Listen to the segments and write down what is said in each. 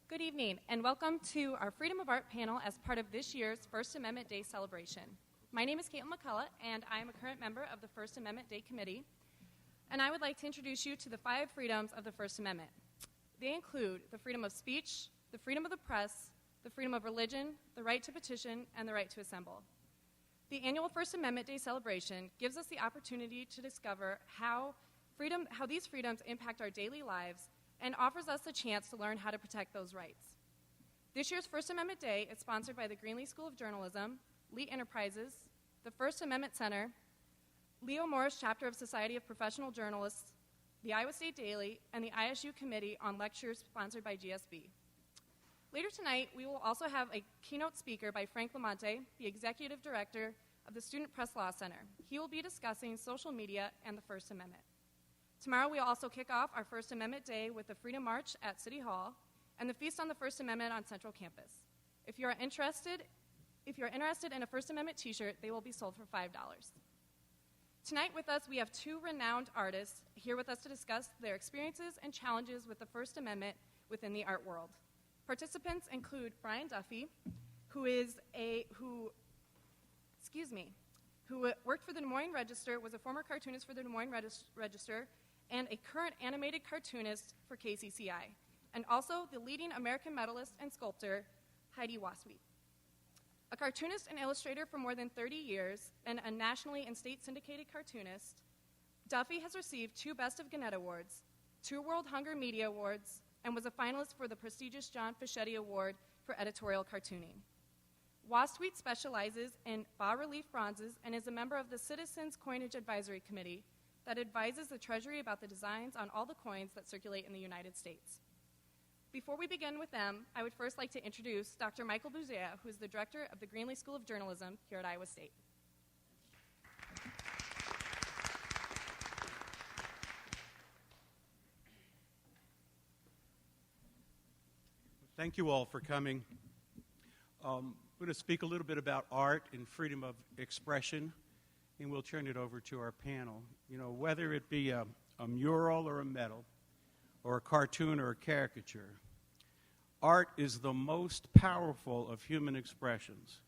Good evening, and welcome to our Freedom of Art panel as part of this year's First Amendment Day celebration. My name is Caitlin McCullough, and I am a current member of the First Amendment Day Committee, and I would like to introduce you to the 5 freedoms of the First Amendment. They include the freedom of speech, the freedom of the press, the freedom of religion, the right to petition, and the right to assemble. The annual First Amendment Day celebration gives us the opportunity to discover how these freedoms impact our daily lives and offers us a chance to learn how to protect those rights. This year's First Amendment Day is sponsored by the Greenlee School of Journalism, Lee Enterprises, the First Amendment Center, Leo Morris Chapter of Society of Professional Journalists, the Iowa State Daily, and the ISU Committee on Lectures sponsored by GSB. Later tonight, we will also have a keynote speaker by Frank Lamonte, the Executive Director of the Student Press Law Center. He will be discussing social media and the First Amendment. Tomorrow, we will also kick off our First Amendment Day with the Freedom March at City Hall and the Feast on the First Amendment on Central Campus. If you're interested in a First Amendment t-shirt, they will be sold for $5. Tonight with us, we have 2 renowned artists here with us to discuss their experiences and challenges with the First Amendment within the art world. Participants include Brian Duffy, who worked for the Des Moines Register, was a former cartoonist for the Des Moines Register, and a current animated cartoonist for KCCI, and also the leading American medalist and sculptor, Heidi Wasby. A cartoonist and illustrator for more than 30 years, and a nationally and state syndicated cartoonist, Duffy has received 2 Best of Gannett Awards, 2 World Hunger Media Awards, and was a finalist for the prestigious John Fischetti Award for editorial cartooning. Wasby specializes in bas-relief bronzes and is a member of the Citizens Coinage Advisory Committee that advises the Treasury about the designs on all the coins that circulate in the United States. Before we begin with them, I would first like to introduce Dr. Michael Buzea, who is the director of the Greenlee School of Journalism here at Iowa State. Thank you all for coming. I'm going to speak a little bit about art and freedom of expression, and we'll turn it over to our panel. You know, whether it be a mural or a medal, or a cartoon or a caricature, art is the most powerful of human expressions.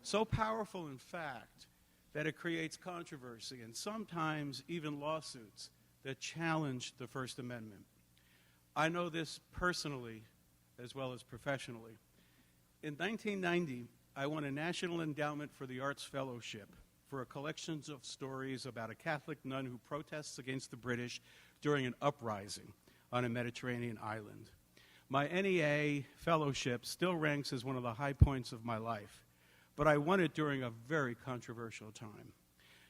So powerful, in fact, that it creates controversy and sometimes even lawsuits that challenge the First Amendment. I know this personally as well as professionally. In 1990, I won a National Endowment for the Arts Fellowship for a collection of stories about a Catholic nun who protests against the British during an uprising on a Mediterranean island. My NEA fellowship still ranks as one of the high points of my life, but I won it during a very controversial time.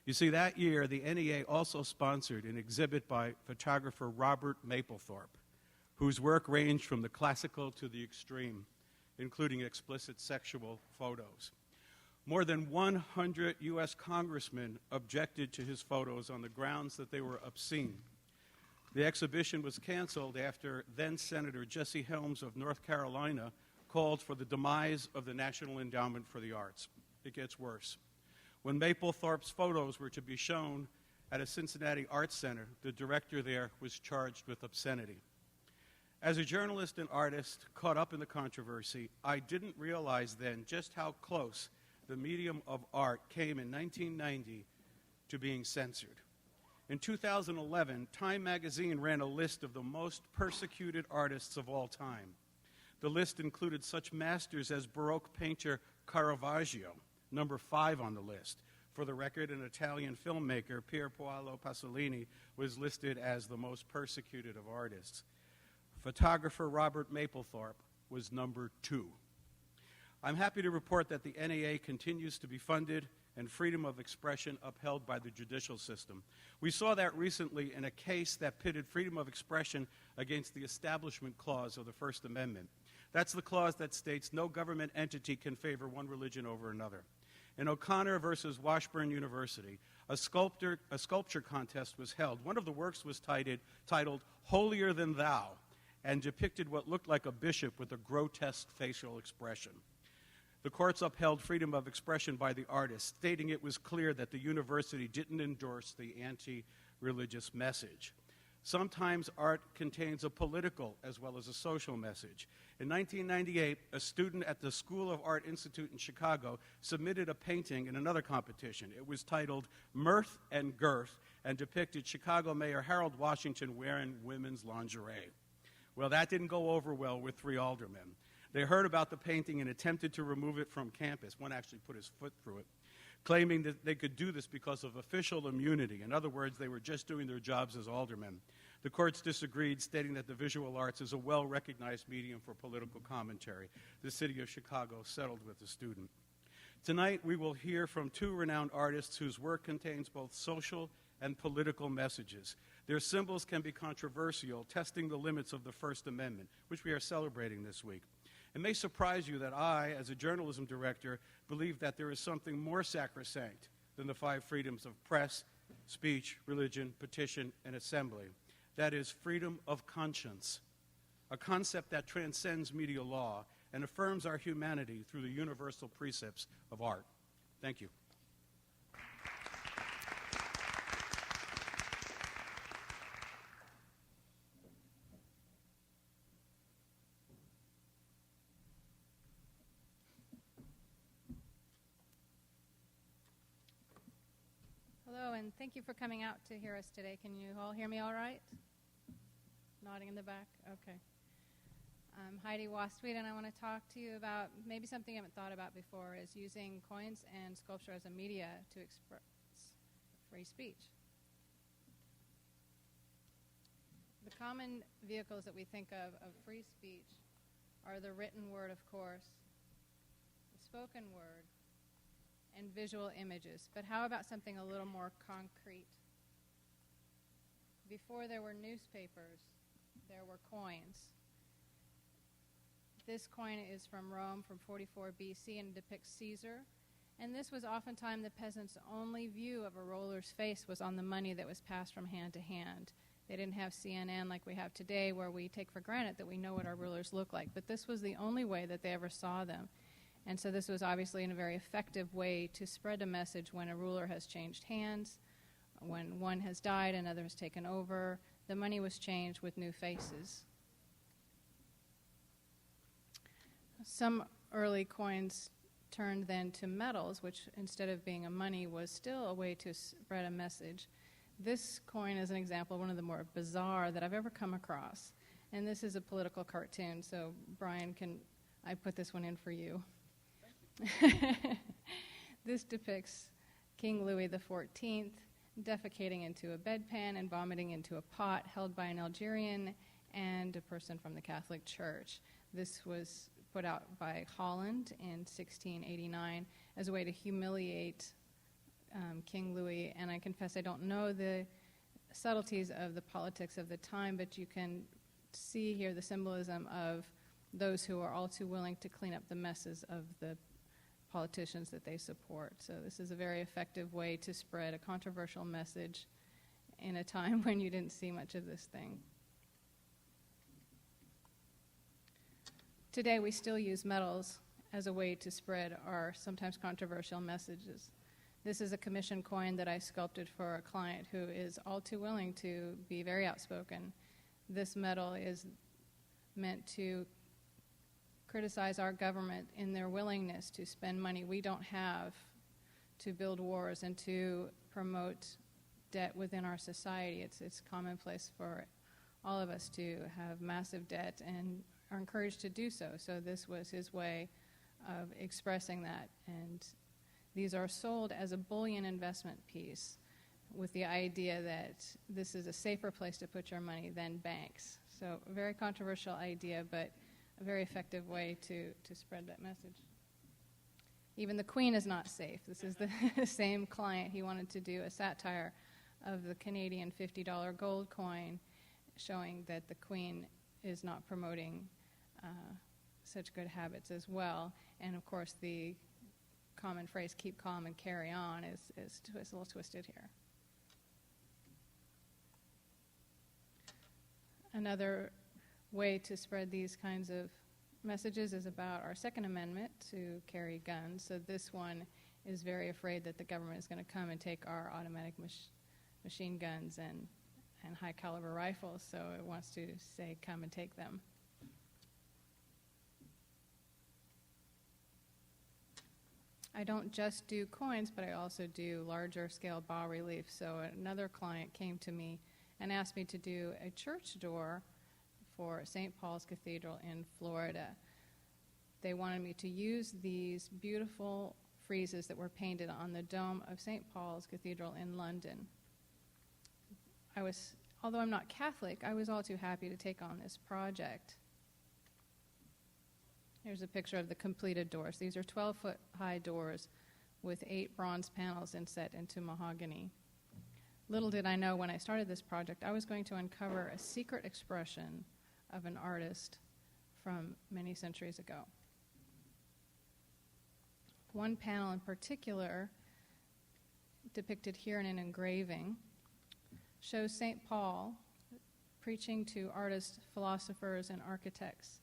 You see, that year, the NEA also sponsored an exhibit by photographer Robert Mapplethorpe, whose work ranged from the classical to the extreme, including explicit sexual photos. More than 100 U.S. congressmen objected to his photos on the grounds that they were obscene. The exhibition was canceled after then-Senator Jesse Helms of North Carolina called for the demise of the National Endowment for the Arts. It gets worse. When Mapplethorpe's photos were to be shown at a Cincinnati Arts Center, the director there was charged with obscenity. As a journalist and artist caught up in the controversy, I didn't realize then just how close the medium of art came in 1990 to being censored. In 2011, Time magazine ran a list of the most persecuted artists of all time. The list included such masters as Baroque painter Caravaggio, number 5 on the list. For the record, an Italian filmmaker, Pier Paolo Pasolini, was listed as the most persecuted of artists. Photographer Robert Mapplethorpe was number 2. I'm happy to report that the NEA continues to be funded and freedom of expression upheld by the judicial system. We saw that recently in a case that pitted freedom of expression against the Establishment Clause of the First Amendment. That's the clause that states no government entity can favor one religion over another. In O'Connor versus Washburn University, a sculpture contest was held. One of the works was titled Holier Than Thou, and depicted what looked like a bishop with a grotesque facial expression. The courts upheld freedom of expression by the artist, stating it was clear that the university didn't endorse the anti-religious message. Sometimes art contains a political as well as a social message. In 1998, a student at the School of Art Institute in Chicago submitted a painting in another competition. It was titled Mirth and Girth and depicted Chicago Mayor Harold Washington wearing women's lingerie. Well, that didn't go over well with 3 aldermen. They heard about the painting and attempted to remove it from campus. One actually put his foot through it, claiming that they could do this because of official immunity. In other words, they were just doing their jobs as aldermen. The courts disagreed, stating that the visual arts is a well-recognized medium for political commentary. The city of Chicago settled with the student. Tonight, we will hear from 2 renowned artists whose work contains both social and political messages. Their symbols can be controversial, testing the limits of the First Amendment, which we are celebrating this week. It may surprise you that I, as a journalism director, believe that there is something more sacrosanct than the 5 freedoms of press, speech, religion, petition, and assembly. That is freedom of conscience, a concept that transcends media law and affirms our humanity through the universal precepts of art. Thank you. Hello, and thank you for coming out to hear us today. Can you all hear me all right? Nodding in the back? Okay. I'm Heidi Wastweed, and I want to talk to you about maybe something you haven't thought about before, is using coins and sculpture as a media to express free speech. The common vehicles that we think of free speech are the written word, of course, the spoken word, and visual images. But how about something a little more concrete? Before there were newspapers, there were coins. This coin is from Rome from 44 BC and depicts Caesar. And this was oftentimes the peasants' only view of a ruler's face was on the money that was passed from hand to hand. They didn't have CNN like we have today, where we take for granted that we know what our rulers look like. But this was the only way that they ever saw them. And so this was obviously a very effective way to spread a message when a ruler has changed hands, when one has died, another has taken over. The money was changed with new faces. Some early coins turned then to metals, which instead of being a money was still a way to spread a message. This coin is an example of one of the more bizarre that I've ever come across. And this is a political cartoon, so Brian, I put this one in for you. This depicts King Louis XIV defecating into a bedpan and vomiting into a pot held by an Algerian and a person from the Catholic Church. This was put out by Holland in 1689 as a way to humiliate King Louis. And I confess I don't know the subtleties of the politics of the time, but you can see here the symbolism of those who are all too willing to clean up the messes of the politicians that they support. So this is a very effective way to spread a controversial message in a time when you didn't see much of this thing. Today we still use metals as a way to spread our sometimes controversial messages. This is a commission coin that I sculpted for a client who is all too willing to be very outspoken. This metal is meant to criticize our government in their willingness to spend money we don't have to build wars and to promote debt within our society. It's commonplace for all of us to have massive debt and are encouraged to do so. So this was his way of expressing that. And these are sold as a bullion investment piece with the idea that this is a safer place to put your money than banks. So a very controversial idea, but a very effective way to spread that message. Even the Queen is not safe. This is the same client. He wanted to do a satire of the Canadian $50 gold coin, showing that the Queen is not promoting such good habits as well. And of course, the common phrase, keep calm and carry on, is a little twisted here. Another way to spread these kinds of messages is about our Second Amendment to carry guns. So this one is very afraid that the government is going to come and take our automatic machine guns and and high caliber rifles, so it wants to say, come and take them. I don't just do coins, but I also do larger scale bas relief. So another client came to me and asked me to do a church door for St. Paul's Cathedral in Florida. They wanted me to use these beautiful friezes that were painted on the dome of St. Paul's Cathedral in London. Although I'm not Catholic, I was all too happy to take on this project. Here's a picture of the completed doors. These are 12-foot high doors with 8 bronze panels inset into mahogany. Little did I know when I started this project, I was going to uncover a secret expression of an artist from many centuries ago. One panel in particular, depicted here in an engraving, shows St. Paul preaching to artists, philosophers, and architects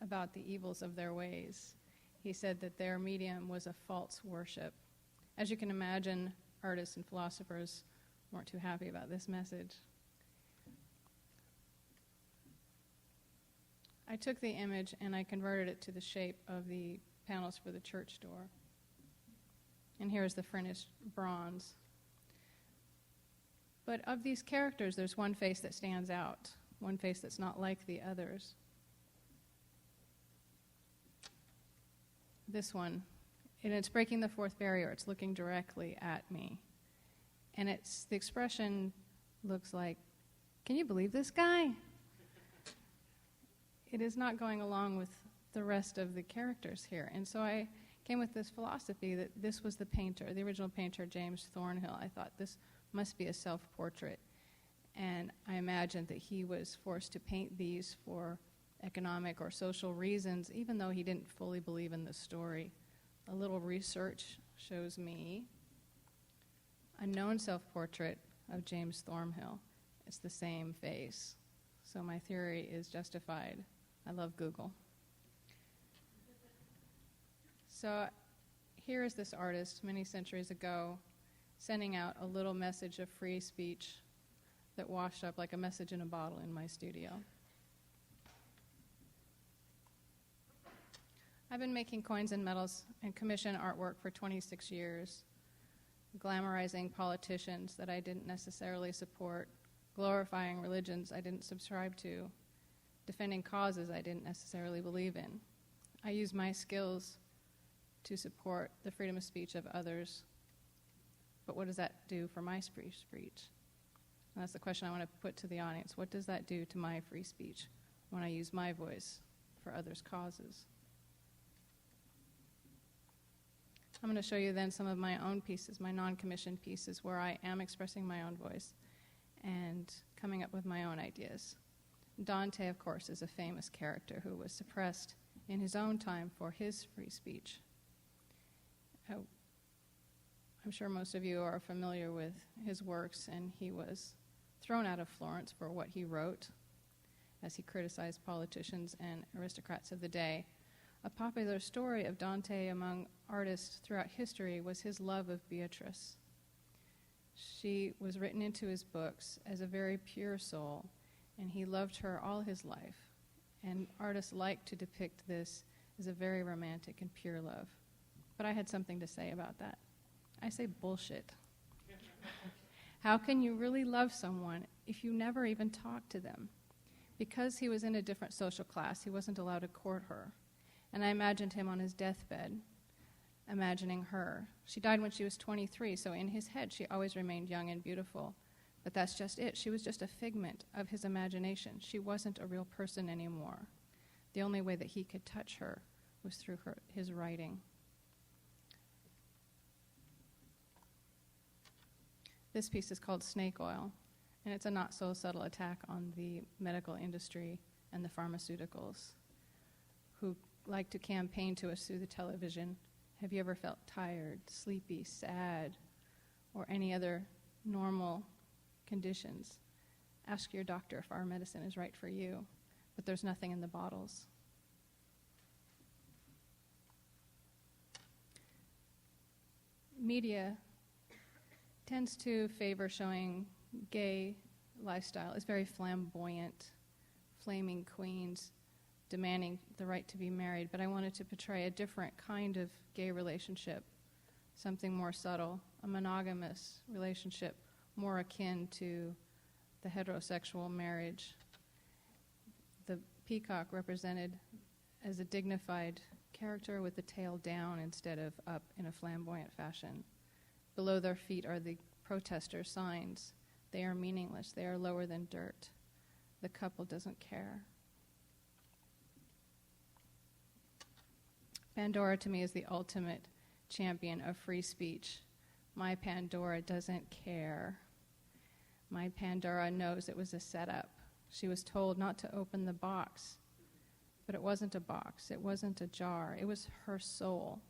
about the evils of their ways. He said that their medium was a false worship. As you can imagine, artists and philosophers weren't too happy about this message. I took the image and I converted it to the shape of the panels for the church door. And here's the finished bronze. But of these characters, there's one face that stands out, one face that's not like the others. This one, and it's breaking the fourth barrier. It's looking directly at me. And the expression looks like, can you believe this guy? It is not going along with the rest of the characters here. And so I came with this philosophy that this was the painter, the original painter, James Thornhill. I thought this must be a self-portrait. And I imagined that he was forced to paint these for economic or social reasons, even though he didn't fully believe in the story. A little research shows me a known self-portrait of James Thornhill. It's the same face. So my theory is justified. I love Google. So here is this artist many centuries ago sending out a little message of free speech that washed up like a message in a bottle in my studio. I've been making coins and medals and commission artwork for 26 years, glamorizing politicians that I didn't necessarily support, glorifying religions I didn't subscribe to, defending causes I didn't necessarily believe in. I use my skills to support the freedom of speech of others. But what does that do for my free speech? And that's the question I want to put to the audience. What does that do to my free speech when I use my voice for others' causes? I'm going to show you then some of my own pieces, my non-commissioned pieces, where I am expressing my own voice and coming up with my own ideas. Dante, of course, is a famous character who was suppressed in his own time for his free speech. I'm sure most of you are familiar with his works, and he was thrown out of Florence for what he wrote as he criticized politicians and aristocrats of the day. A popular story of Dante among artists throughout history was his love of Beatrice. She was written into his books as a very pure soul, and he loved her all his life. And artists like to depict this as a very romantic and pure love. But I had something to say about that. I say bullshit. How can you really love someone if you never even talk to them? Because he was in a different social class, he wasn't allowed to court her. And I imagined him on his deathbed, imagining her. She died when she was 23, so in his head she always remained young and beautiful. But that's just it. She was just a figment of his imagination. She wasn't a real person anymore. The only way that he could touch her was through his writing. This piece is called Snake Oil, and it's a not-so-subtle attack on the medical industry and the pharmaceuticals who like to campaign to us through the television. Have you ever felt tired, sleepy, sad, or any other normal conditions? Ask your doctor if our medicine is right for you, but there's nothing in the bottles. Media tends to favor showing gay lifestyle is very flamboyant, flaming queens demanding the right to be married, but I wanted to portray a different kind of gay relationship, something more subtle, a monogamous relationship, more akin to the heterosexual marriage. The peacock represented as a dignified character with the tail down instead of up in a flamboyant fashion. Below their feet are the protester signs. They are meaningless. They are lower than dirt. The couple doesn't care. Pandora to me is the ultimate champion of free speech. My Pandora doesn't care. My Pandora knows it was a setup. She was told not to open the box, but it wasn't a box. It wasn't a jar. It was her soul.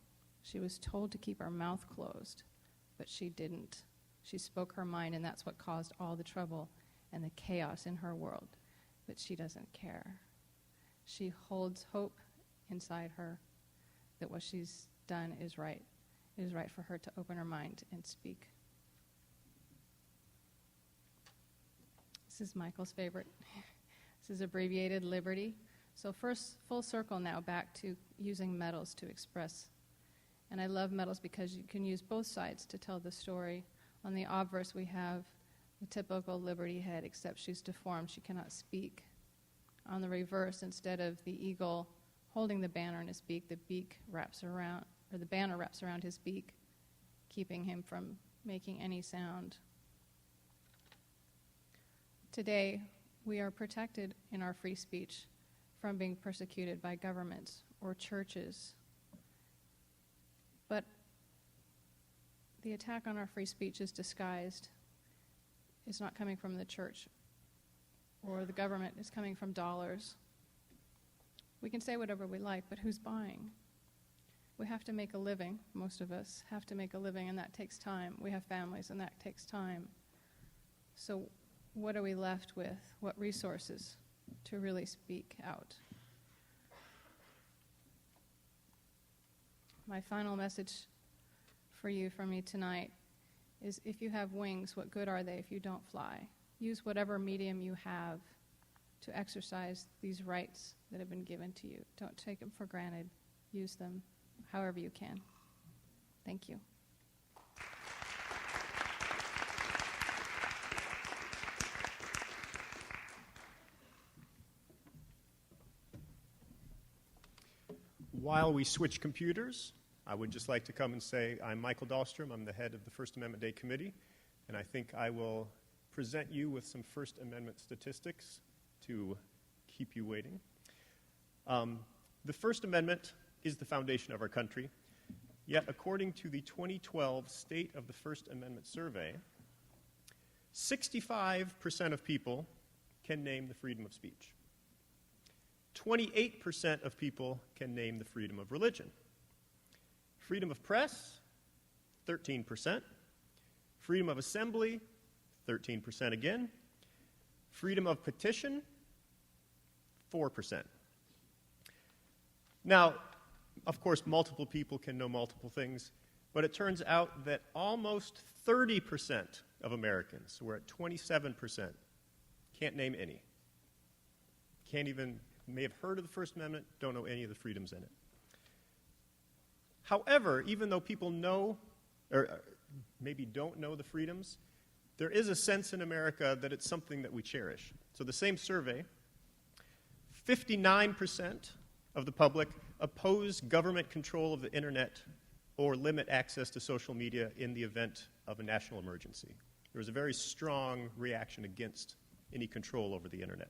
She was told to keep her mouth closed, but she didn't. She spoke her mind, and that's what caused all the trouble and the chaos in her world. But she doesn't care. She holds hope inside her that what she's done is right. It is right for her to open her mind and speak. This is Michael's favorite. This is abbreviated Liberty. So first, full circle now back to using metals to express. And I love metals because you can use both sides to tell the story. On the obverse, we have the typical Liberty head, except she's deformed. She cannot speak. On the reverse, instead of the eagle holding the banner in his beak, the banner wraps around his beak, keeping him from making any sound. Today, we are protected in our free speech from being persecuted by governments or churches. But the attack on our free speech is disguised. It's not coming from the church or the government. It's coming from dollars. We can say whatever we like, but who's buying? We have to make a living. Most of us have to make a living, and that takes time. We have families, and that takes time. So what are we left with? What resources to really speak out? My final message for you from me tonight is, if you have wings, what good are they if you don't fly? Use whatever medium you have to exercise these rights that have been given to you. Don't take them for granted. Use them however you can. Thank you. While we switch computers, I would just like to come and say I'm Michael Dahlstrom. I'm the head of the First Amendment Day Committee, and I think I will present you with some First Amendment statistics to keep you waiting. The First Amendment is the foundation of our country, yet according to the 2012 State of the First Amendment Survey, 65% of people can name the freedom of speech. 28% of people can name the freedom of religion. Freedom of press, 13%. Freedom of assembly, 13% again. Freedom of petition, 4%. Now, of course, multiple people can know multiple things, but it turns out that almost 30% of Americans, so we're at 27%, can't name any. May have heard of the First Amendment, don't know any of the freedoms in it. However, even though people know, or maybe don't know the freedoms, there is a sense in America that it's something that we cherish. So the same survey, 59% of the public oppose government control of the internet or limit access to social media in the event of a national emergency. There was a very strong reaction against any control over the internet.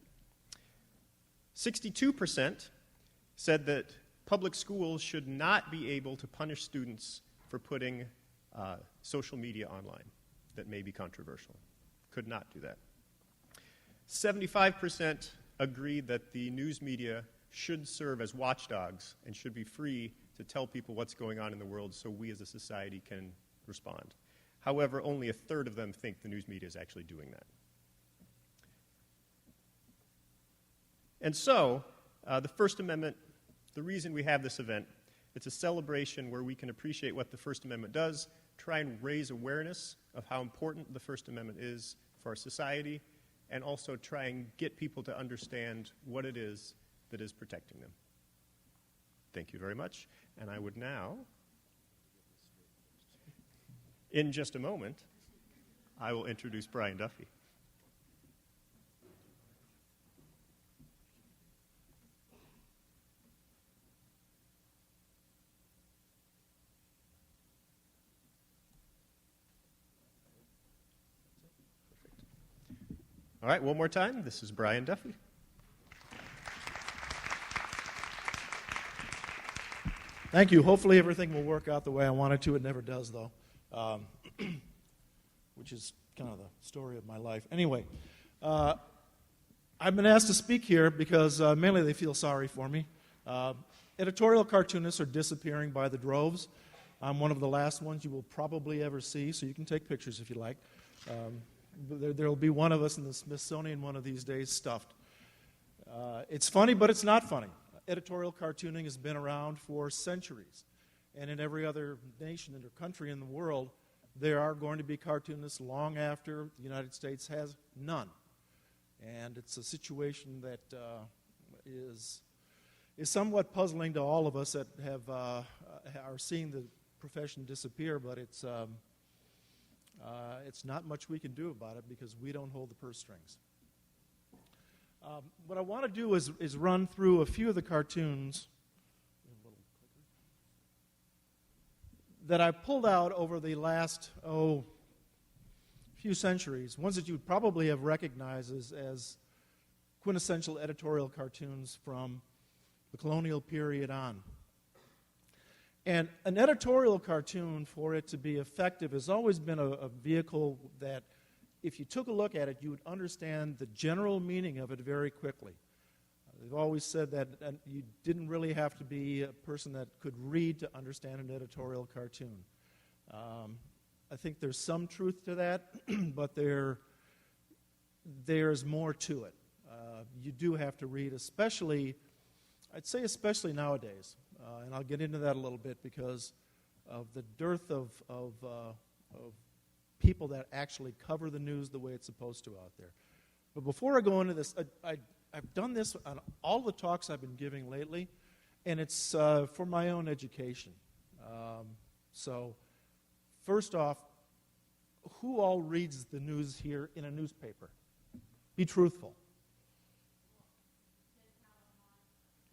62% said that public schools should not be able to punish students for putting social media online that may be controversial. Could not do that. 75% agreed that the news media should serve as watchdogs and should be free to tell people what's going on in the world so we as a society can respond. However, only a third of them think the news media is actually doing that. And so, the First Amendment, the reason we have this event, it's a celebration where we can appreciate what the First Amendment does, try and raise awareness of how important the First Amendment is for our society, and also try and get people to understand what it is that is protecting them. Thank you very much. And I would now, in just a moment, I will introduce Brian Duffy. All right, one more time. This is Brian Duffy. Thank you. Hopefully everything will work out the way I want it to. It never does, though, which is kind of the story of my life. Anyway, I've been asked to speak here because mainly they feel sorry for me. Editorial cartoonists are disappearing by the droves. I'm one of the last ones you will probably ever see, so you can take pictures if you like. There will be one of us in the Smithsonian one of these days stuffed. It's funny, but it's not funny. Editorial cartooning has been around for centuries. And in every other nation or country in the world, there are going to be cartoonists long after the United States has none. And it's a situation that is somewhat puzzling to all of us that are seeing the profession disappear, but it's not much we can do about it because we don't hold the purse strings. What I want to do is run through a few of the cartoons that I pulled out over the last, few centuries, ones that you would probably have recognized as quintessential editorial cartoons from the colonial period on. And an editorial cartoon, for it to be effective, has always been a vehicle that, if you took a look at it, you would understand the general meaning of it very quickly. They've always said that you didn't really have to be a person that could read to understand an editorial cartoon. I think there's some truth to that, but there's more to it. You do have to read, especially nowadays. And I'll get into that a little bit because of the dearth of people that actually cover the news the way it's supposed to out there. But before I go into this, I've done this on all the talks I've been giving lately, and it's for my own education. So first off, who all reads the news here in a newspaper? Be truthful.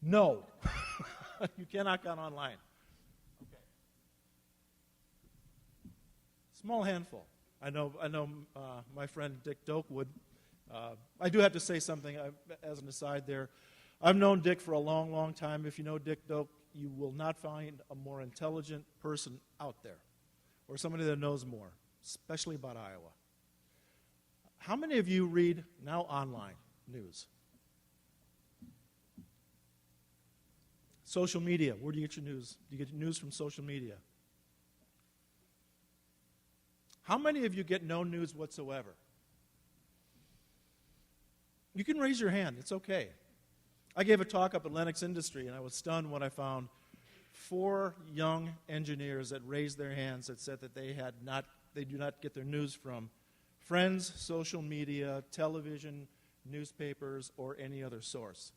No. You cannot get online. Okay. Small handful. I know. My friend Dick Doak would. I do have to say something as an aside there. I've known Dick for a long, long time. If you know Dick Doak, you will not find a more intelligent person out there, or somebody that knows more, especially about Iowa. How many of you read now online news? Social media. Where do you get your news? Do you get your news from social media? How many of you get no news whatsoever? You can raise your hand. It's okay. I gave a talk up at Lennox Industry, and I was stunned when I found 4 young engineers that raised their hands that said that they do not get their news from friends, social media, television, newspapers, or any other source.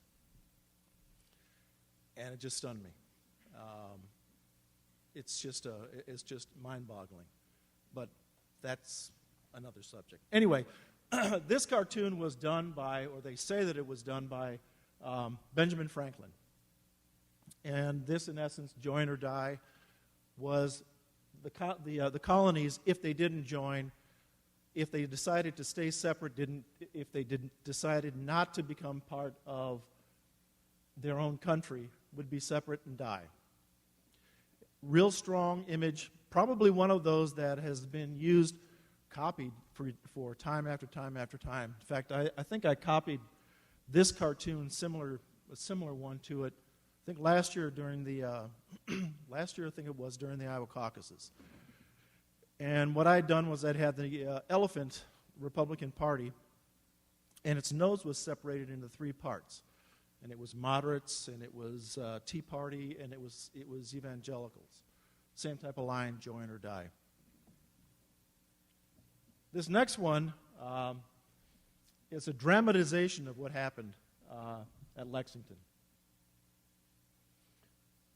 And it just stunned me. It's just mind-boggling. But that's another subject. Anyway, this cartoon was done by, or they say that it was done by, Benjamin Franklin. And this, in essence, Join or Die, was the colonies, if they didn't join, if they decided to stay separate, decided not to become part of their own country, would be separate and die. Real strong image, probably one of those that has been copied for time after time after time. In fact, I think I copied this cartoon, a similar one to it, I think last year during the Iowa caucuses. And what I'd done was I'd had the elephant Republican Party, and its nose was separated into 3 parts. And it was moderates, and it was Tea Party, and it was evangelicals. Same type of line, join or die. This next one, It's a dramatization of what happened at Lexington.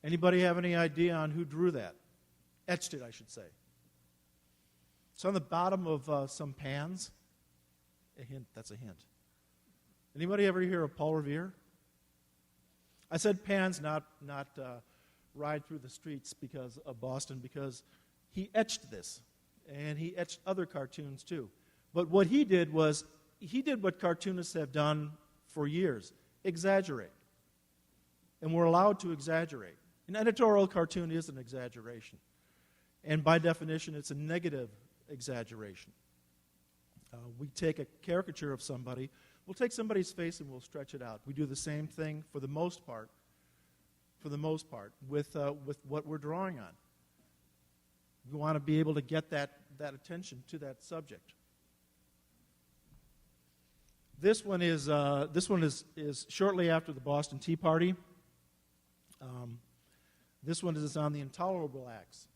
Anybody have any idea on who drew that? Etched it, I should say. It's on the bottom of some pans. A hint, that's a hint. Anybody ever hear of Paul Revere? I said pans, not ride through the streets because of Boston, because he etched this, and he etched other cartoons too. But what he did was, he did what cartoonists have done for years, exaggerate. And we're allowed to exaggerate. An editorial cartoon is an exaggeration. And by definition, it's a negative exaggeration. We take a caricature of somebody, we'll take somebody's face and we'll stretch it out. We do the same thing for the most part, with what we're drawing on. We want to be able to get that attention to that subject. This one is shortly after the Boston Tea Party. This one is on the Intolerable Acts,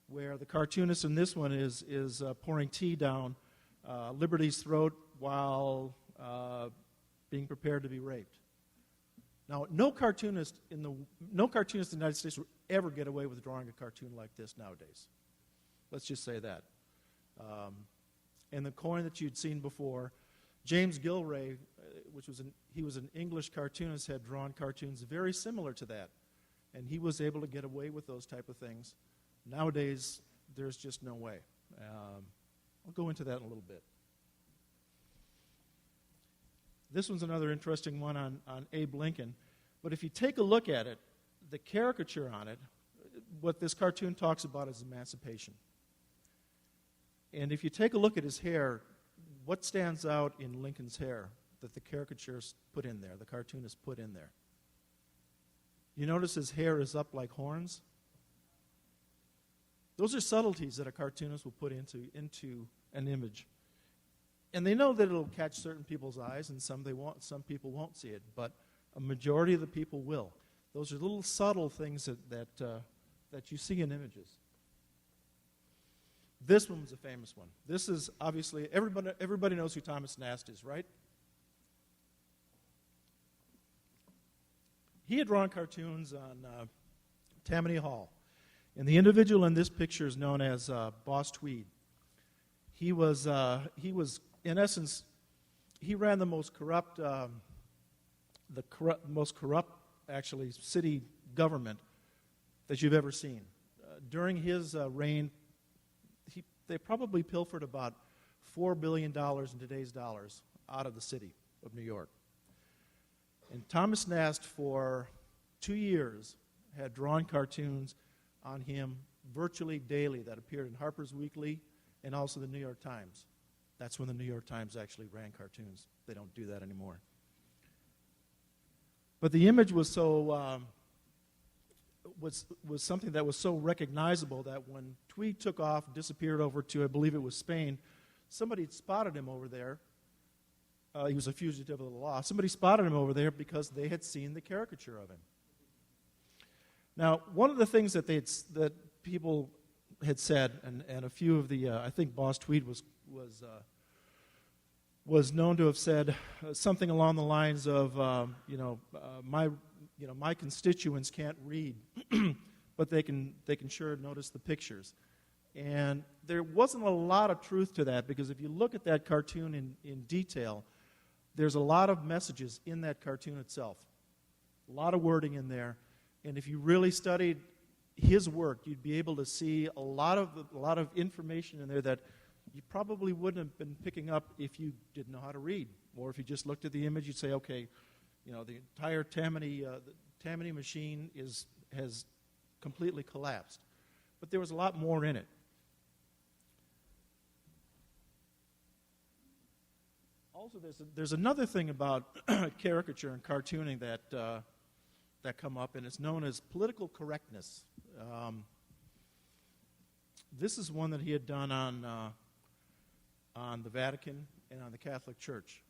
where the cartoonist in this one is pouring tea down Liberty's throat while being prepared to be raped. Now, no cartoonist in the United States would ever get away with drawing a cartoon like this nowadays. Let's just say that. And the coin that you'd seen before, James Gilray, he was an English cartoonist, had drawn cartoons very similar to that, and he was able to get away with those type of things. Nowadays, there's just no way. I'll go into that in a little bit. This one's another interesting one on Abe Lincoln. But if you take a look at it, the caricature on it, what this cartoon talks about is emancipation. And if you take a look at his hair, what stands out in Lincoln's hair that the caricatures put in there, the cartoonist put in there? You notice his hair is up like horns? Those are subtleties that a cartoonist will put into an image. And they know that it'll catch certain people's eyes, and some people won't see it, but a majority of the people will. Those are little subtle things that you see in images. This one was a famous one. This is obviously, everybody knows who Thomas Nast is, right? He had drawn cartoons on Tammany Hall. And the individual in this picture is known as Boss Tweed. He was, in essence, he ran the most corrupt, actually, city government that you've ever seen. During his reign, they probably pilfered about $4 billion in today's dollars out of the city of New York. And Thomas Nast, for 2 years, had drawn cartoons on him virtually daily that appeared in Harper's Weekly and also the New York Times. That's when the New York Times actually ran cartoons. They don't do that anymore. But the image was so was something that was so recognizable that when Tweed took off, disappeared over to, I believe it was Spain, somebody had spotted him over there. He was a fugitive of the law. Somebody spotted him over there because they had seen the caricature of him. Now, one of the things that people had said, and a few of the, I think Boss Tweed was known to have said something along the lines of, my constituents can't read, but they can sure notice the pictures. And there wasn't a lot of truth to that, because if you look at that cartoon in detail, there's a lot of messages in that cartoon itself, a lot of wording in there. And if you really studied his work, you'd be able to see a lot of information in there that you probably wouldn't have been picking up if you didn't know how to read. Or if you just looked at the image, you'd say, okay, the entire Tammany machine has completely collapsed. But there was a lot more in it. Also, there's another thing about caricature and cartooning that come up, and it's known as political correctness. This is one that he had done on the Vatican and on the Catholic Church,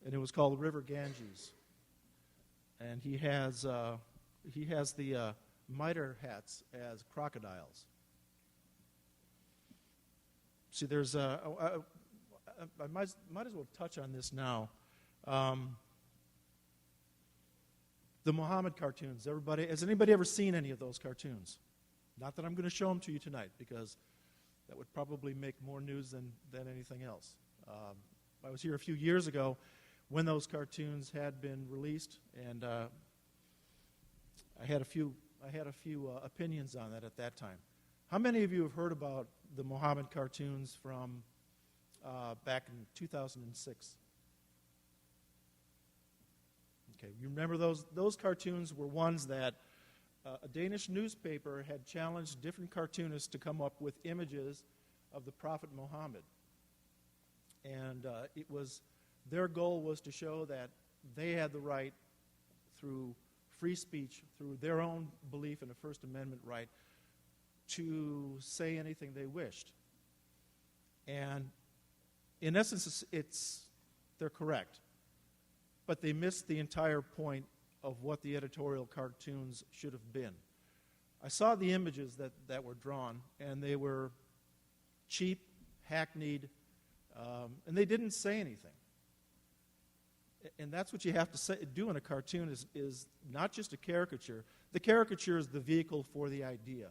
and it was called River Ganges. And he has the mitre hats as crocodiles. See, there's I might as well touch on this now. The Muhammad cartoons. Has anybody ever seen any of those cartoons? Not that I'm going to show them to you tonight, because that would probably make more news than anything else. I was here a few years ago when those cartoons had been released, and I had a few opinions on that at that time. How many of you have heard about the Muhammad cartoons from back in 2006? Okay, you remember those? Those cartoons were ones that a Danish newspaper had challenged different cartoonists to come up with images of the Prophet Muhammad. And their goal was to show that they had the right, through free speech, through their own belief in a First Amendment right, to say anything they wished. And in essence, they're correct. But they missed the entire point of what the editorial cartoons should have been. I saw the images that were drawn, and they were cheap, hackneyed, and they didn't say anything. And that's what you have to do in a cartoon is not just a caricature. The caricature is the vehicle for the idea.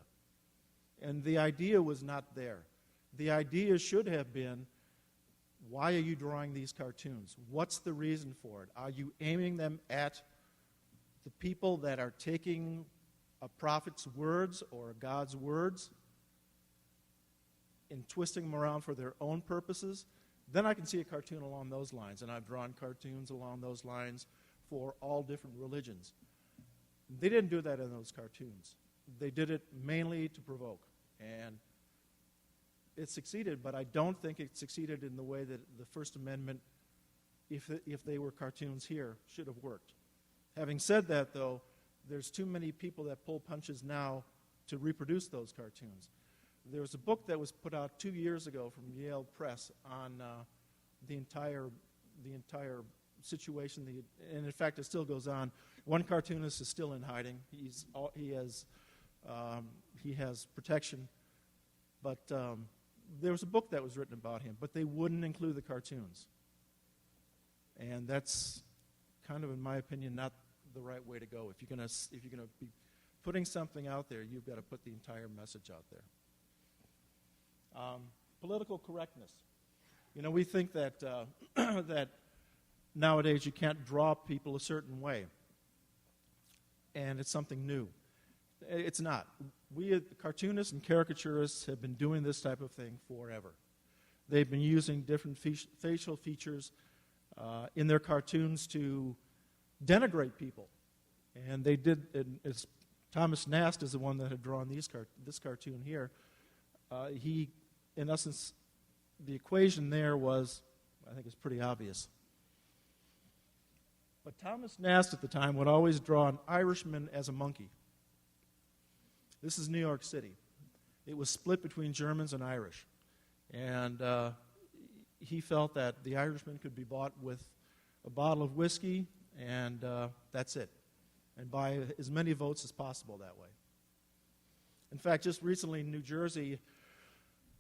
And the idea was not there. The idea should have been, why are you drawing these cartoons? What's the reason for it? Are you aiming them at the people that are taking a prophet's words or God's words and twisting them around for their own purposes? Then I can see a cartoon along those lines, and I've drawn cartoons along those lines for all different religions. They didn't do that in those cartoons. They did it mainly to provoke, and it succeeded, but I don't think it succeeded in the way that the First Amendment, if they were cartoons here, should have worked. Having said that, though, there's too many people that pull punches now to reproduce those cartoons. There was a book that was put out 2 years ago from Yale Press on the entire situation, and in fact, it still goes on. One cartoonist is still in hiding. He has protection, but there was a book that was written about him, but they wouldn't include the cartoons, and that's kind of, in my opinion, not the right way to go. If you're going to be putting something out there, you've got to put the entire message out there. Political correctness. You know, we think that that nowadays you can't draw people a certain way, and it's something new. It's not. We, cartoonists and caricaturists, have been doing this type of thing forever. They've been using different facial features in their cartoons to denigrate people, and they did. Thomas Nast is the one that had drawn this cartoon here. In essence, the equation there was, I think it's pretty obvious. But Thomas Nast at the time would always draw an Irishman as a monkey. This is New York City. It was split between Germans and Irish. And he felt that the Irishman could be bought with a bottle of whiskey, and that's it. And buy as many votes as possible that way. In fact, just recently in New Jersey,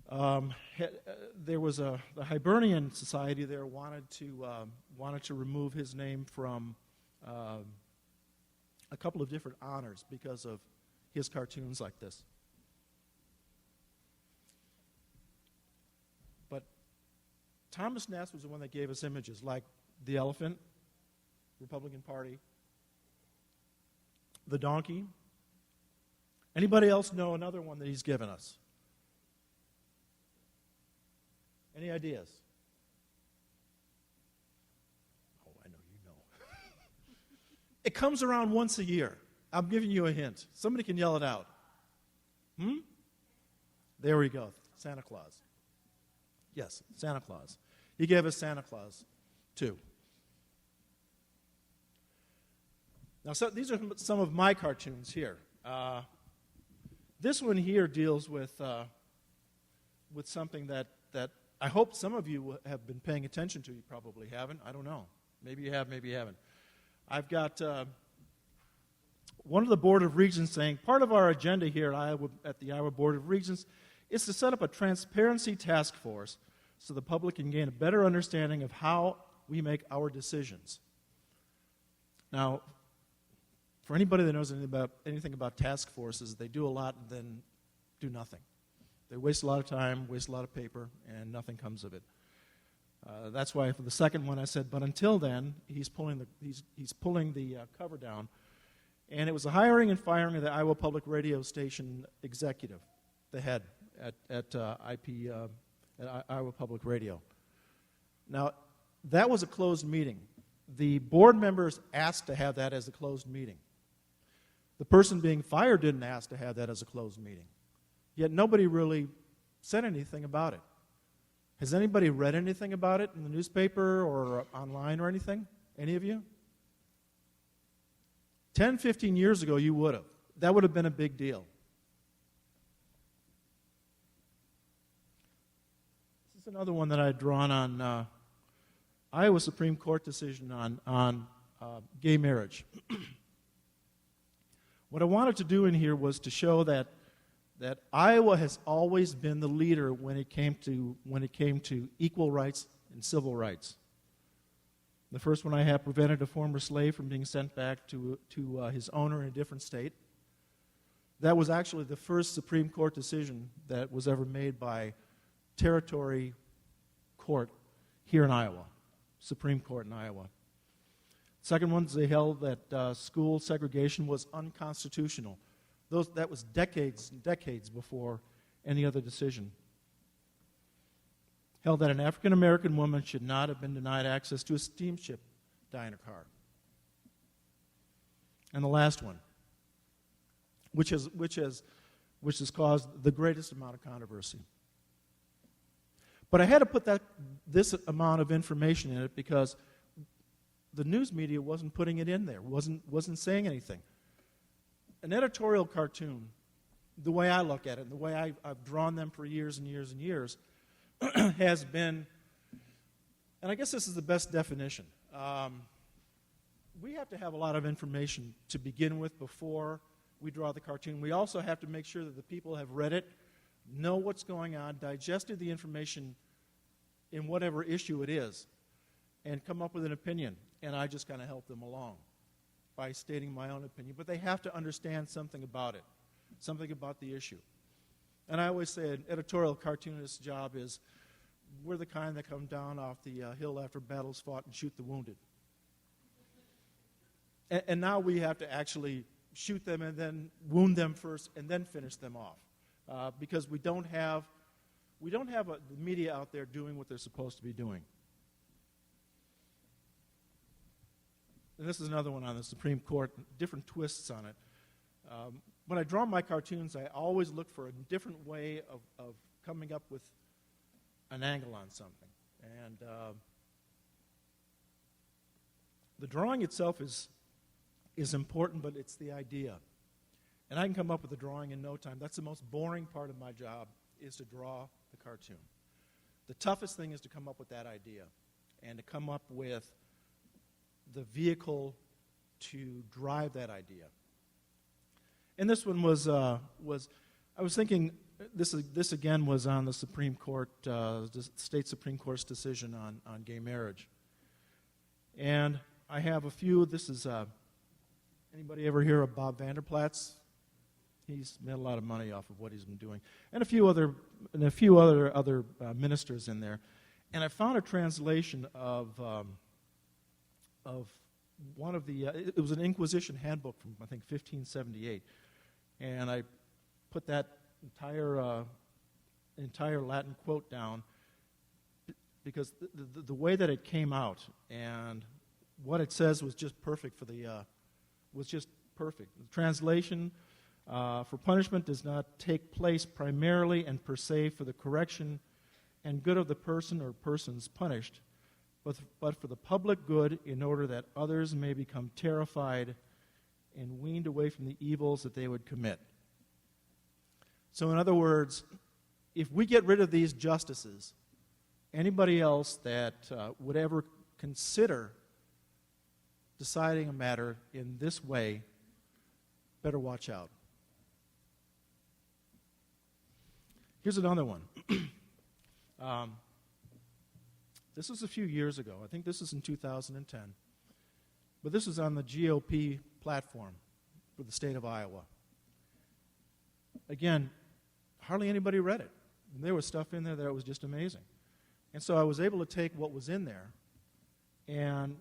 there was the Hibernian Society there wanted to remove his name from a couple of different honors because of his cartoons like this. But Thomas Nast was the one that gave us images like the elephant, Republican Party, the donkey. Anybody else know another one that he's given us? Any ideas? Oh, I know you know. It comes around once a year. I'm giving you a hint. Somebody can yell it out. There we go. Santa Claus. Yes, Santa Claus. He gave us Santa Claus, too. Now, so these are some of my cartoons here. This one here deals with something that I hope some of you have been paying attention to. You probably haven't. I don't know. Maybe you have, maybe you haven't. I've got one of the Board of Regents saying, part of our agenda here at the Iowa Board of Regents is to set up a transparency task force so the public can gain a better understanding of how we make our decisions. Now, for anybody that knows anything about task forces, they do a lot and then do nothing. They waste a lot of time, waste a lot of paper, and nothing comes of it. That's why for the second one I said, but until then, he's pulling the cover down. And it was the hiring and firing of the Iowa Public Radio Station executive, the head at Iowa Public Radio. Now, that was a closed meeting. The board members asked to have that as a closed meeting. The person being fired didn't ask to have that as a closed meeting. Yet nobody really said anything about it. Has anybody read anything about it in the newspaper or online or anything? Any of you? 10, 15 years ago, you would have. That would have been a big deal. This is another one that I had drawn on Iowa Supreme Court decision on gay marriage. What I wanted to do in here was to show that Iowa has always been the leader when it came to equal rights and civil rights. The first one I have prevented a former slave from being sent back to his owner in a different state. That was actually the first Supreme Court decision that was ever made by territory court here in Iowa, Supreme Court in Iowa. Second one, they held that school segregation was unconstitutional. That was decades and decades before any other decision. Held that an African-American woman should not have been denied access to a steamship diner car. And the last one, which has caused the greatest amount of controversy. But I had to put this amount of information in it because the news media wasn't putting it in there, wasn't saying anything. An editorial cartoon, the way I look at it, and the way I've drawn them for years and years and years, has been, and I guess this is the best definition, we have to have a lot of information to begin with before we draw the cartoon. We also have to make sure that the people have read it, know what's going on, digested the information in whatever issue it is, and come up with an opinion. And I just kind of help them along by stating my own opinion. But they have to understand something about it, something about the issue. And I always say an editorial cartoonist's job is we're the kind that come down off the hill after battles fought and shoot the wounded. And now we have to actually shoot them and then wound them first and then finish them off because we don't have the media out there doing what they're supposed to be doing. And this is another one on the Supreme Court, different twists on it. When I draw my cartoons, I always look for a different way of coming up with an angle on something. And the drawing itself is important, but it's the idea. And I can come up with a drawing in no time. That's the most boring part of my job, is to draw the cartoon. The toughest thing is to come up with that idea and to come up with the vehicle to drive that idea. And this one was I was thinking, this again was on the Supreme Court, the state Supreme Court's decision on gay marriage. And I have a few. This is, anybody ever hear of Bob Vander Plaats? He's made a lot of money off of what he's been doing. And a few other ministers in there. And I found a translation of one of the, it was an Inquisition handbook from, I think, 1578. And I put that entire Latin quote down because the way that it came out and what it says was just perfect was just perfect. The translation, for punishment does not take place primarily and per se for the correction and good of the person or persons punished, but for the public good in order that others may become terrified and weaned away from the evils that they would commit. So in other words, if we get rid of these justices, anybody else that would ever consider deciding a matter in this way better watch out. Here's another one. This was a few years ago. I think this is in 2010. But this was on the GOP platform for the state of Iowa. Again, hardly anybody read it. And there was stuff in there that was just amazing. And so I was able to take what was in there and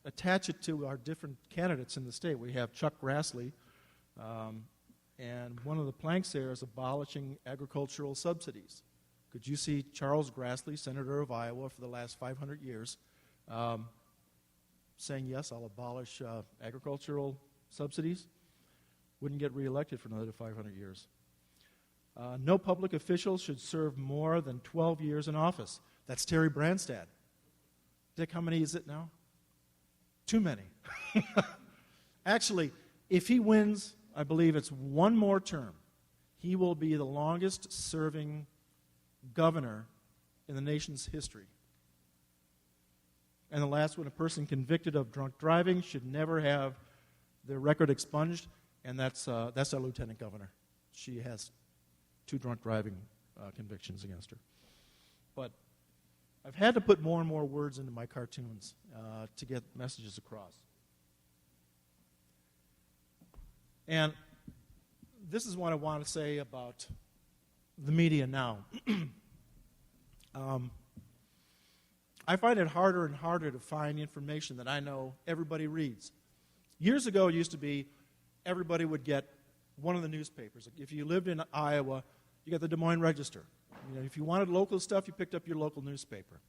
attach it to our different candidates in the state. We have Chuck Grassley, and one of the planks there is abolishing agricultural subsidies. Could you see Charles Grassley, Senator of Iowa for the last 500 years, saying, yes, I'll abolish agricultural subsidies? Wouldn't get reelected for another 500 years. No public official should serve more than 12 years in office. That's Terry Branstad. Dick, how many is it now? Too many. Actually, if he wins, I believe it's one more term, he will be the longest serving governor in the nation's history. And the last one, a person convicted of drunk driving should never have their record expunged, and that's our lieutenant governor. She has 2 drunk driving convictions against her. But I've had to put more and more words into my cartoons to get messages across. And this is what I want to say about the media now. I find it harder and harder to find information that I know everybody reads. Years ago, it used to be everybody would get one of the newspapers. If you lived in Iowa, you got the Des Moines Register. You know, if you wanted local stuff, you picked up your local newspaper.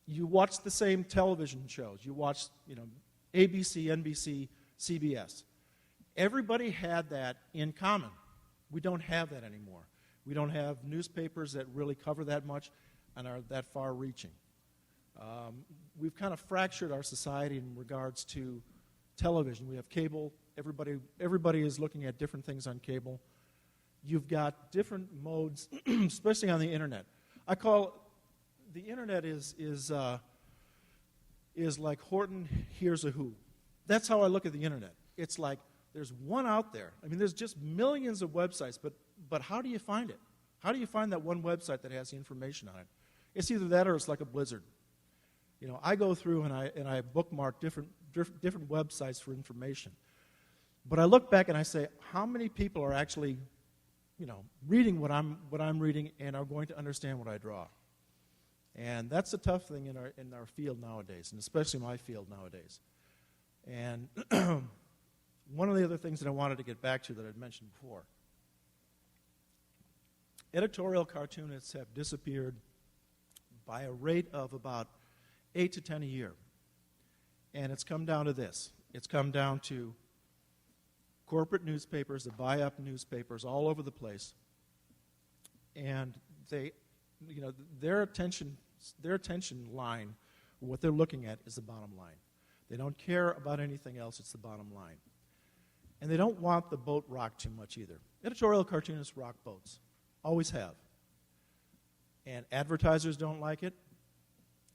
You watched the same television shows. You watched, ABC, NBC, CBS. Everybody had that in common. We don't have that anymore. We don't have newspapers that really cover that much and are that far-reaching. We've kind of fractured our society in regards to television. We have cable. Everybody is looking at different things on cable. You've got different modes, especially on the internet. I call the internet is like Horton Hears a Who. That's how I look at the internet. It's like there's one out there. I mean, there's just millions of websites, but how do you find it? How do you find that one website that has the information on it? It's either that or it's like a blizzard. I go through and I bookmark different websites for information. But I look back and I say, how many people are actually, reading what I'm reading and are going to understand what I draw? And that's a tough thing in our field nowadays, and especially my field nowadays. And one of the other things that I wanted to get back to that I'd mentioned before, editorial cartoonists have disappeared by a rate of about 8 to 10 a year. And it's come down to this. It's come down to corporate newspapers that buy up newspapers all over the place. And their attention line, what they're looking at is the bottom line. They don't care about anything else, it's the bottom line. And they don't want the boat rocked too much either. Editorial cartoonists rock boats. Always have. And advertisers don't like it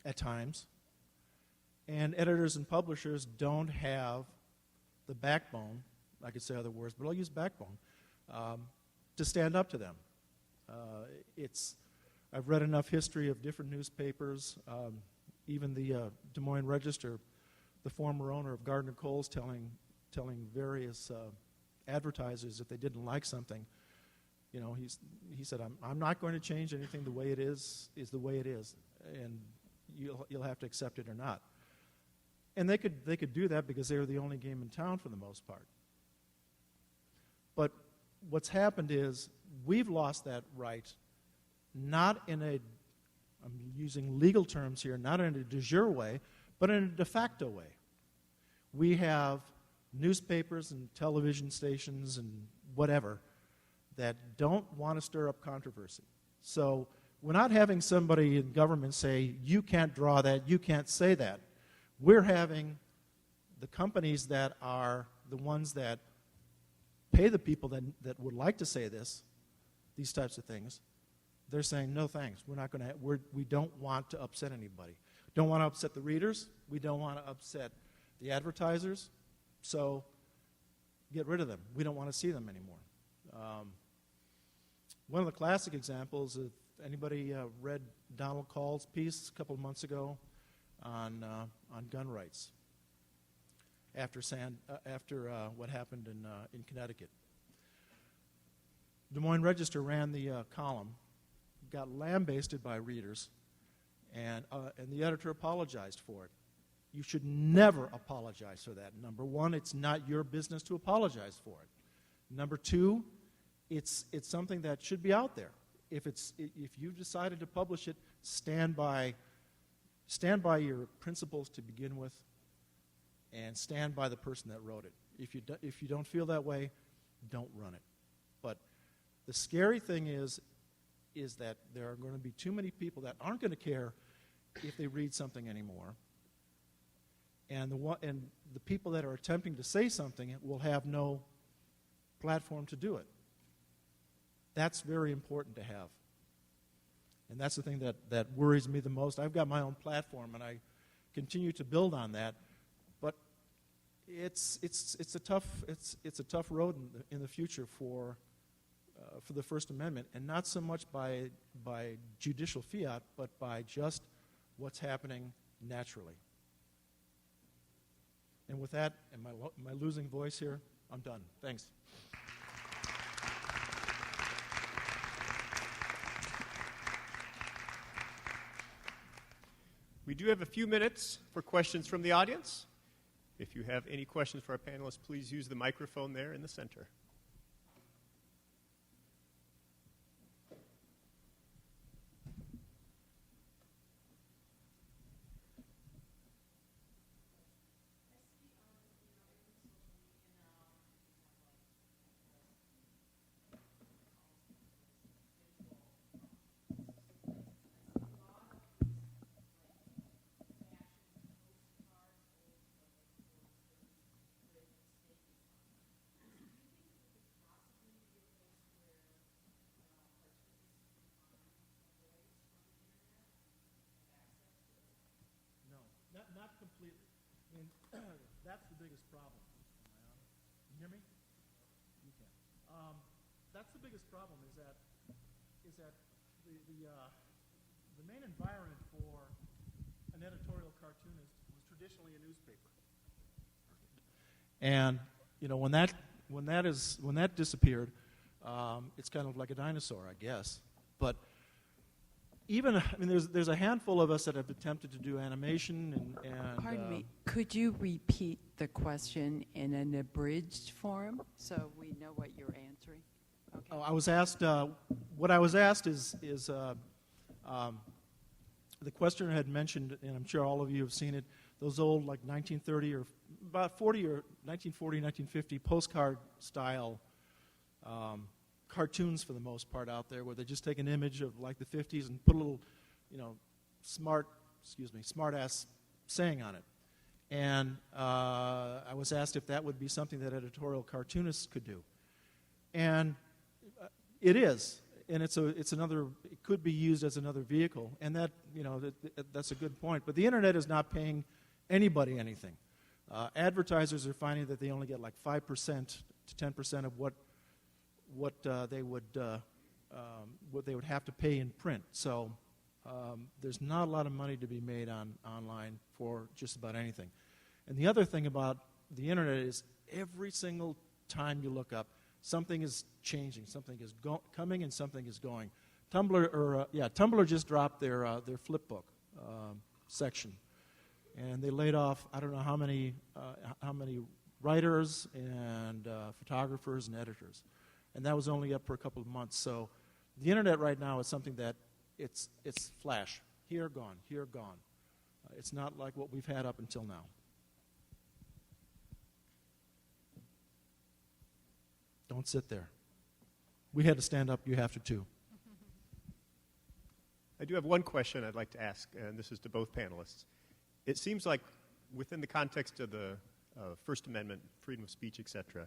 at times. And editors and publishers don't have the backbone, I could say other words, but I'll use backbone, to stand up to them. I've read enough history of different newspapers, even the Des Moines Register, the former owner of Gardner Coles telling various advertisers if they didn't like something, he said, I'm not going to change anything. The way it is the way it is, and you'll have to accept it or not. And they could do that because they were the only game in town for the most part. But what's happened is we've lost that right, not in I'm using legal terms here, not in a de jure way, but in a de facto way. We have newspapers and television stations and whatever that don't want to stir up controversy. So we're not having somebody in government say, you can't draw that, you can't say that. We're having the companies that are the ones that pay the people that would like to say these types of things. They're saying, no thanks, we don't want to upset anybody. Don't want to upset the readers, we don't want to upset the advertisers, so get rid of them. We don't want to see them anymore. One of the classic examples Anybody read Donald Call's piece a couple of months ago on gun rights after what happened in Connecticut? Des Moines Register ran the column, got lambasted by readers, and the editor apologized for it. You should never apologize for that. Number one, it's not your business to apologize for it. Number two, it's something that should be out there. If you've decided to publish it, stand by your principles to begin with, and stand by the person that wrote it. If you don't feel that way, don't run it. But the scary thing is that there are going to be too many people that aren't going to care if they read something anymore. And the people that are attempting to say something will have no platform to do it. That's very important to have. And that's the thing that worries me the most. I've got my own platform, and I continue to build on that. But it's a tough road in the future for the First Amendment, and not so much by judicial fiat, but by just what's happening naturally. And with that, and my losing voice here, I'm done. Thanks. We do have a few minutes for questions from the audience. If you have any questions for our panelists, please use the microphone there in the center. Not completely. I mean, that's the biggest problem. You hear me? You can. That's the biggest problem is that the main environment for an editorial cartoonist was traditionally a newspaper. And when that disappeared, it's kind of like a dinosaur, I guess. But there's a handful of us that have attempted to do animation and Pardon me, could you repeat the question in an abridged form so we know what you're answering? Okay. I was asked, what I was asked is the questioner had mentioned, and I'm sure all of you have seen it, those old like 1930 or about 1940, 1950 postcard style cartoons for the most part out there, where they just take an image of like the 50s and put a little, smart ass saying on it. And I was asked if that would be something that editorial cartoonists could do, and it is, and it could be used as another vehicle, and that's a good point. But the internet is not paying anybody anything. Advertisers are finding that they only get like 5% to 10% of what they would have to pay in print. So there's not a lot of money to be made online for just about anything. And the other thing about the internet is every single time you look up, something is changing, something is coming, and something is going. Tumblr just dropped their flipbook section, and they laid off I don't know how many writers and photographers and editors. And that was only up for a couple of months. So the internet right now is something that it's flash. Here, gone. Here, gone. It's not like what we've had up until now. Don't sit there. We had to stand up. You have to too. I do have one question I'd like to ask, and this is to both panelists. It seems like within the context of the First Amendment, freedom of speech, etc.,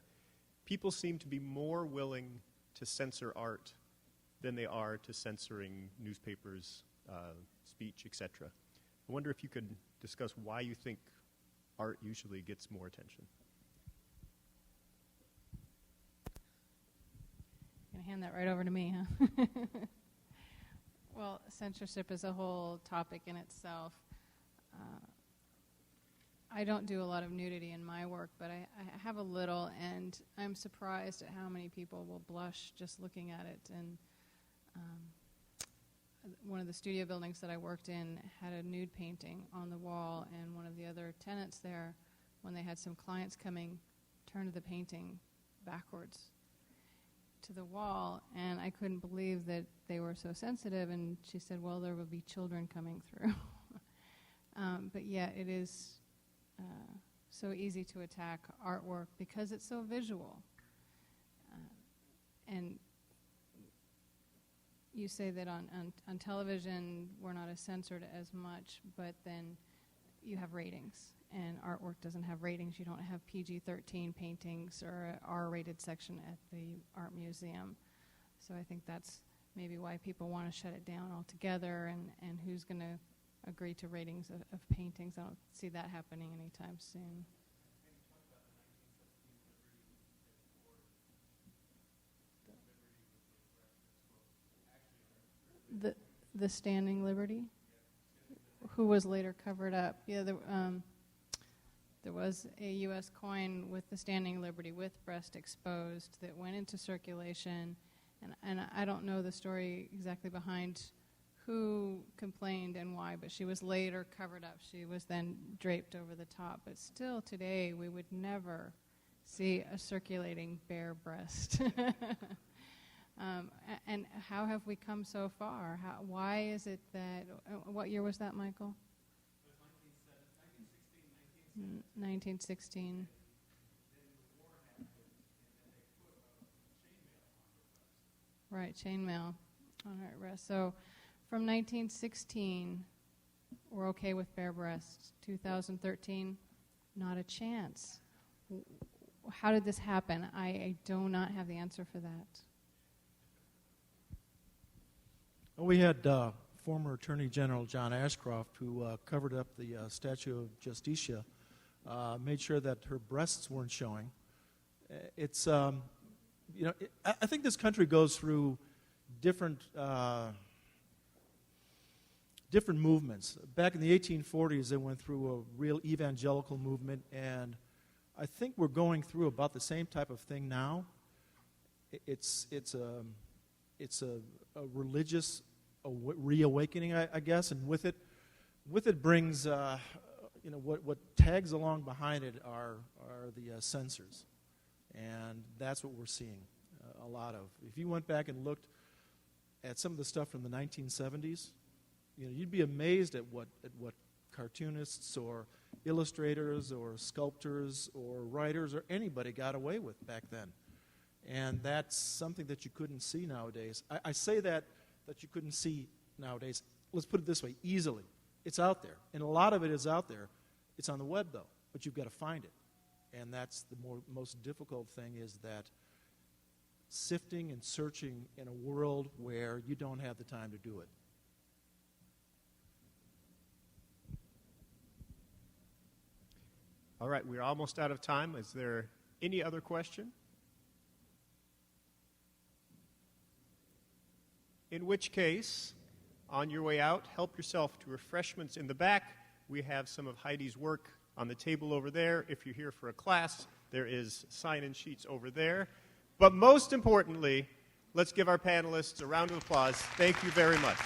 people seem to be more willing to censor art than they are to censoring newspapers, speech, etc. I wonder if you could discuss why you think art usually gets more attention. You're going to hand that right over to me, huh? Well, censorship is a whole topic in itself. I don't do a lot of nudity in my work, but I have a little, and I'm surprised at how many people will blush just looking at it. And one of the studio buildings that I worked in had a nude painting on the wall, and one of the other tenants there, when they had some clients coming, turned the painting backwards to the wall, and I couldn't believe that they were so sensitive, and she said, well, there will be children coming through. But yeah, it is so easy to attack artwork because it's so visual. And you say that on television we're not as censored as much, but then you have ratings, and artwork doesn't have ratings. You don't have PG-13 paintings or an R-rated section at the art museum. So I think that's maybe why people want to shut it down altogether, and who's going to agree to ratings of paintings. I don't see that happening anytime soon. The Standing Liberty, who was later covered up. Yeah, there was a U.S. coin with the Standing Liberty with breast exposed that went into circulation, and I don't know the story exactly behind who complained and why, but she was later covered up. She was then draped over the top, but still today we would never see a circulating bare breast. And how have we come so far? Why is it that, what year was that, Michael? It was 1916. 1916. Right, chainmail on her breast. So from 1916, we're okay with bare breasts. 2013, not a chance. How did this happen? I do not have the answer for that. We had former Attorney General John Ashcroft, who covered up the statue of Justicia, made sure that her breasts weren't showing. It's, I think this country goes through different movements. Back in the 1840s, they went through a real evangelical movement, and I think we're going through about the same type of thing now. It's a religious reawakening, I guess, and with it brings what tags along behind it are the censors, and that's what we're seeing a lot of. If you went back and looked at some of the stuff from the 1970s, you'd be amazed at what cartoonists or illustrators or sculptors or writers or anybody got away with back then. And that's something that you couldn't see nowadays. I say that you couldn't see nowadays. Let's put it this way, easily. It's out there. And a lot of it is out there. It's on the web, though, but you've got to find it. And that's the most difficult thing, is that sifting and searching in a world where you don't have the time to do it. All right, we're almost out of time. Is there any other question? In which case, on your way out, help yourself to refreshments in the back. We have some of Heidi's work on the table over there. If you're here for a class, there is sign-in sheets over there. But most importantly, let's give our panelists a round of applause. Thank you very much.